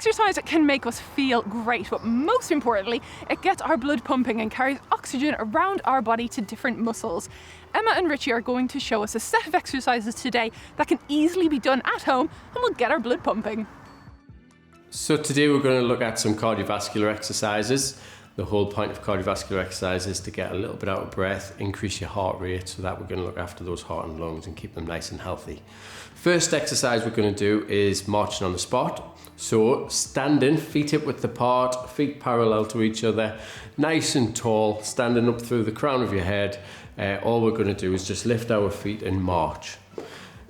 Exercise can make us feel great, but most importantly, it gets our blood pumping and carries oxygen around our body to different muscles. Emma and Richie are going to show us a set of exercises today that can easily be done at home and will get our blood pumping. So today we're going to look at some cardiovascular exercises. The whole point of cardiovascular exercise is to get a little bit out of breath, increase your heart rate, so that we're going to look after those heart and lungs and keep them nice and healthy. First exercise we're going to do is marching on the spot. So standing, feet hip width apart, feet parallel to each other, nice and tall, standing up through the crown of your head. All we're going to do is just lift our feet and march.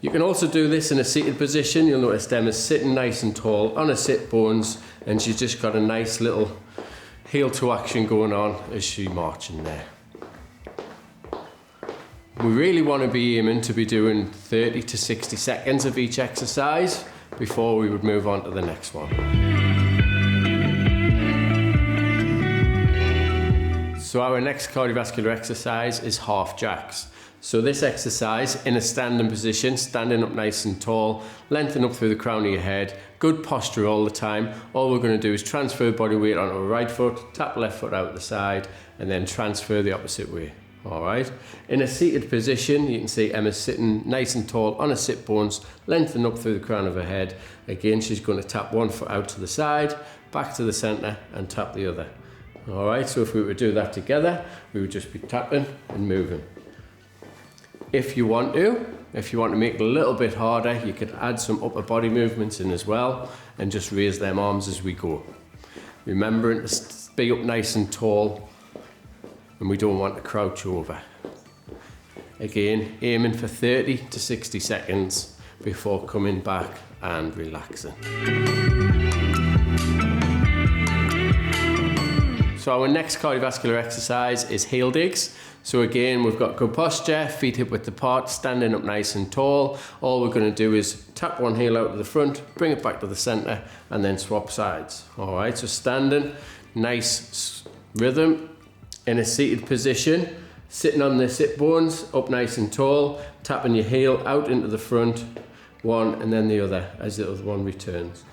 You can also do this in a seated position. You'll notice Emma's sitting nice and tall on her sit bones, and she's just got a nice little heel to action going on as she's marching there. We really want to be aiming to be doing 30 to 60 seconds of each exercise before we would move on to the next one. So our next cardiovascular exercise is half jacks. So this exercise in a standing position, standing up nice and tall, lengthen up through the crown of your head, good posture all the time. All we're going to do is transfer body weight onto our right foot, tap left foot out the side, and then transfer the opposite way. All right. In a seated position, you can see Emma's sitting nice and tall on her sit bones, lengthen up through the crown of her head. Again, she's going to tap one foot out to the side, back to the center, and tap the other. All right. So if we were to do that together, we would just be tapping and moving. If you want to make it a little bit harder, you could add some upper body movements in as well and just raise them arms as we go. Remembering to be up nice and tall, and we don't want to crouch over. Again, aiming for 30 to 60 seconds before coming back and relaxing. So our next cardiovascular exercise is heel digs. So again, we've got good posture, feet hip width apart, standing up nice and tall. All we're going to do is tap one heel out to the front, bring it back to the center, and then swap sides. All right, so standing, nice rhythm. In a seated position, sitting on the sit bones, up nice and tall, tapping your heel out into the front, one and then the other as the other one returns.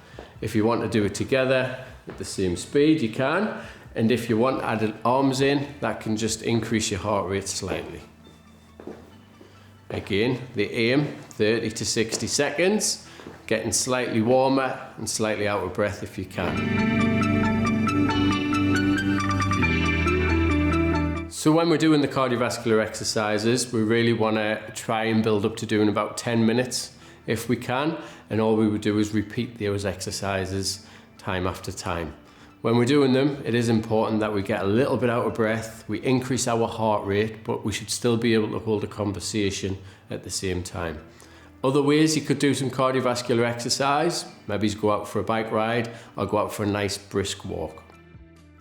If you want to do it together at the same speed, you can. And if you want added arms in, that can just increase your heart rate slightly. Again, the aim, 30 to 60 seconds, getting slightly warmer and slightly out of breath if you can. So when we're doing the cardiovascular exercises, we really want to try and build up to doing about 10 minutes if we can. And all we would do is repeat those exercises time after time. When we're doing them, it is important that we get a little bit out of breath, we increase our heart rate, but we should still be able to hold a conversation at the same time. Other ways you could do some cardiovascular exercise, maybe go out for a bike ride or go out for a nice brisk walk.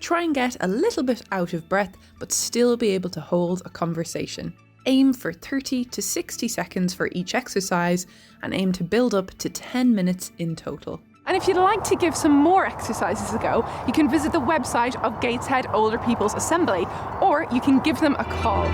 Try and get a little bit out of breath, but still be able to hold a conversation. Aim for 30 to 60 seconds for each exercise and aim to build up to 10 minutes in total. And if you'd like to give some more exercises a go, you can visit the website of Gateshead Older People's Assembly, or you can give them a call.